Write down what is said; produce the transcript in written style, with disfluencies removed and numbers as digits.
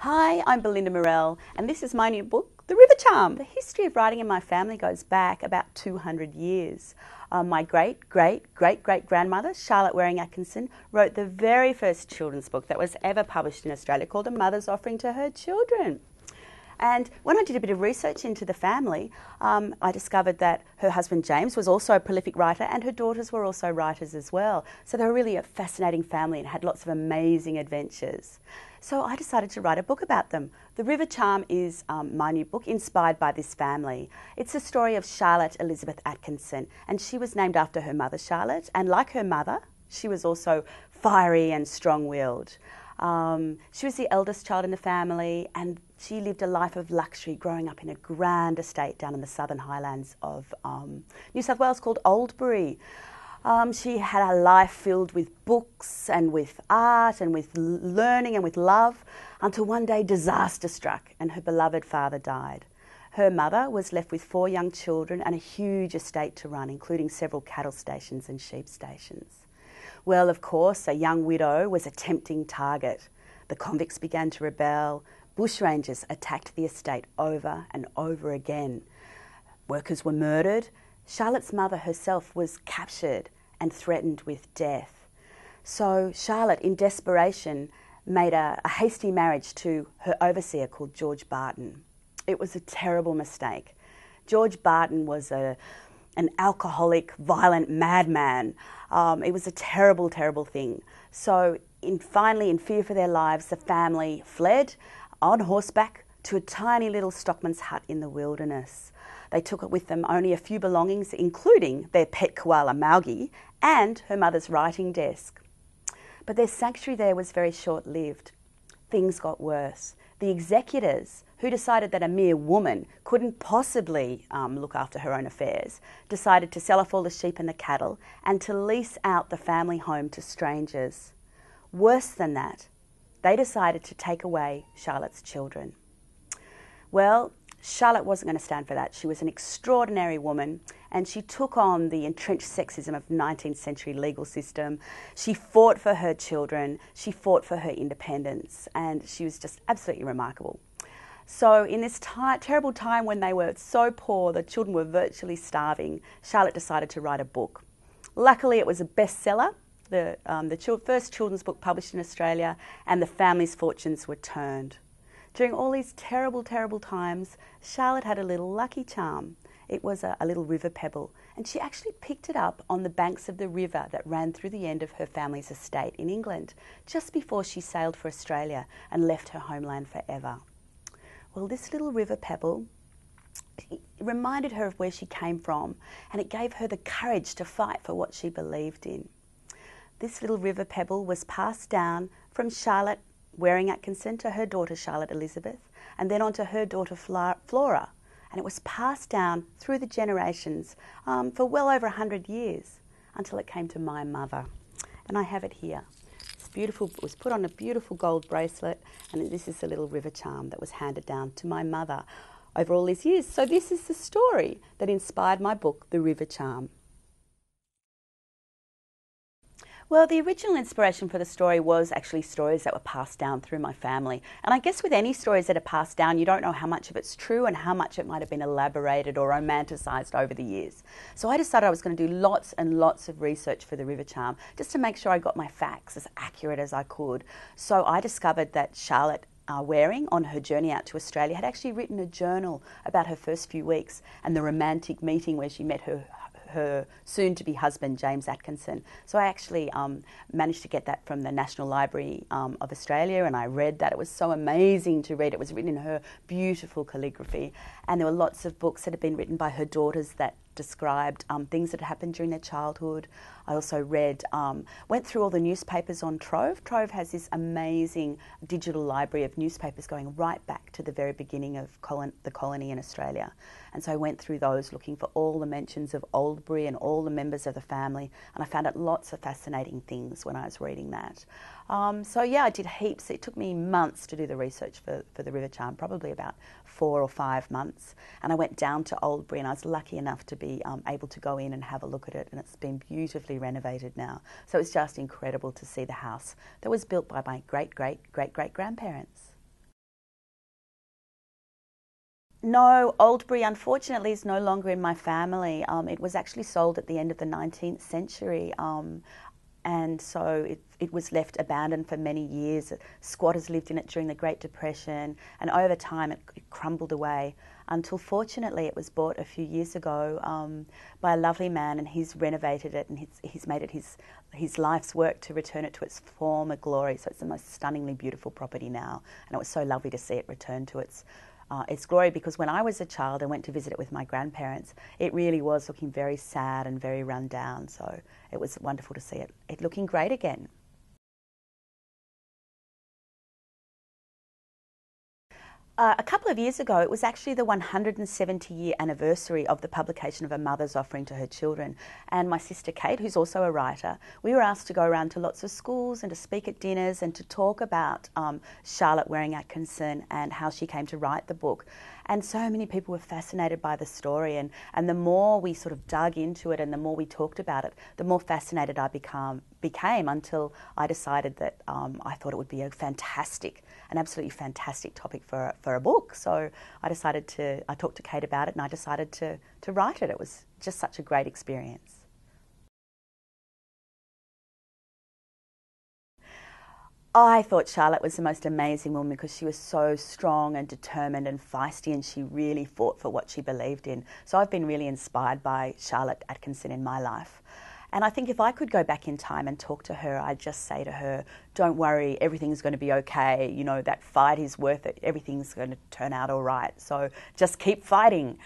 Hi, I'm Belinda Morell, and this is my new book, The River Charm. The history of writing in my family goes back about 200 years. My great-great-great-great-grandmother, Charlotte Waring Atkinson, wrote the very first children's book that was ever published in Australia called A Mother's Offering to Her Children. And when I did a bit of research into the family, I discovered that her husband James was also a prolific writer and her daughters were also writers as well. So they were really a fascinating family and had lots of amazing adventures. So I decided to write a book about them. The River Charm is my new book inspired by this family. It's the story of Charlotte Elizabeth Atkinson, and she was named after her mother Charlotte, and like her mother, she was also fiery and strong-willed. She was the eldest child in the family, and she lived a life of luxury growing up in a grand estate down in the southern highlands of New South Wales called Oldbury. She had a life filled with books and with art and with learning and with love until one day disaster struck and her beloved father died. Her mother was left with 4 young children and a huge estate to run, including several cattle stations and sheep stations. Well, of course, a young widow was a tempting target. The convicts began to rebel. Bushrangers attacked the estate over and over again. Workers were murdered. Charlotte's mother herself was captured and threatened with death. So Charlotte, in desperation, made a hasty marriage to her overseer called George Barton. It was a terrible mistake. George Barton was an alcoholic, violent madman. It was a terrible, terrible thing. So finally, in fear for their lives, the family fled on horseback to a tiny little stockman's hut in the wilderness. They took with them only a few belongings, including their pet koala Maugie and her mother's writing desk. But their sanctuary there was very short-lived. Things got worse. The executors, who decided that a mere woman couldn't possibly look after her own affairs, decided to sell off all the sheep and the cattle and to lease out the family home to strangers. Worse than that, they decided to take away Charlotte's children. Well, Charlotte wasn't going to stand for that. She was an extraordinary woman and she took on the entrenched sexism of the 19th century legal system. She fought for her children, she fought for her independence, and she was just absolutely remarkable. So in this terrible time when they were so poor, the children were virtually starving, Charlotte decided to write a book. Luckily it was a bestseller, the first children's book published in Australia, and the family's fortunes were turned. During all these terrible, terrible times, Charlotte had a little lucky charm. It was a little river pebble, and she actually picked it up on the banks of the river that ran through the end of her family's estate in England, just before she sailed for Australia and left her homeland forever. Well, this little river pebble reminded her of where she came from, and it gave her the courage to fight for what she believed in. This little river pebble was passed down from Charlotte Waring Atkinson to her daughter Charlotte Elizabeth, and then on to her daughter Flora. And it was passed down through the generations for well over 100 years until it came to my mother. And I have it here. It's beautiful. It was put on a beautiful gold bracelet, and this is the little river charm that was handed down to my mother over all these years. So this is the story that inspired my book, The River Charm. Well, the original inspiration for the story was actually stories that were passed down through my family. And I guess with any stories that are passed down, you don't know how much of it's true and how much it might have been elaborated or romanticised over the years. So I decided I was going to do lots and lots of research for The River Charm, just to make sure I got my facts as accurate as I could. So I discovered that Charlotte Waring, on her journey out to Australia, had actually written a journal about her first few weeks and the romantic meeting where she met her soon-to-be husband, James Atkinson. So I actually managed to get that from the National Library of Australia, and I read that. It was so amazing to read. It was written in her beautiful calligraphy, and there were lots of books that had been written by her daughters that described things that had happened during their childhood. I also went through all the newspapers on Trove. Trove has this amazing digital library of newspapers going right back to the very beginning of the colony in Australia. And so I went through those looking for all the mentions of Oldbury and all the members of the family, and I found out lots of fascinating things when I was reading that. So yeah, I did heaps. It took me months to do the research for The River Charm, probably about 4 or 5 months. And I went down to Oldbury, and I was lucky enough to be able to go in and have a look at it, and it's been beautifully renovated now. So it's just incredible to see the house that was built by my great-great-great-great-grandparents. No, Oldbury unfortunately is no longer in my family. It was actually sold at the end of the 19th century, and so it was left abandoned for many years. Squatters lived in it during the Great Depression, and over time it crumbled away until fortunately it was bought a few years ago by a lovely man, and he's renovated it, and he's made it his life's work to return it to its former glory. So it's the most stunningly beautiful property now, and it was so lovely to see it return to its glory, because when I was a child and went to visit it with my grandparents, it really was looking very sad and very run down. So it was wonderful to see it looking great again. A couple of years ago, it was actually the 170-year anniversary of the publication of A Mother's Offering to Her Children. And my sister Kate, who's also a writer, we were asked to go around to lots of schools and to speak at dinners and to talk about Charlotte Waring Atkinson and how she came to write the book. And so many people were fascinated by the story, and the more we sort of dug into it and the more we talked about it, the more fascinated I became until I decided that I thought it would be an absolutely fantastic topic for a book. So I talked to Kate about it, and I decided to write it. It was just such a great experience. I thought Charlotte was the most amazing woman because she was so strong and determined and feisty, and she really fought for what she believed in. So I've been really inspired by Charlotte Atkinson in my life. And I think if I could go back in time and talk to her, I'd just say to her, don't worry, everything's going to be okay. You know, that fight is worth it. Everything's going to turn out all right. So just keep fighting.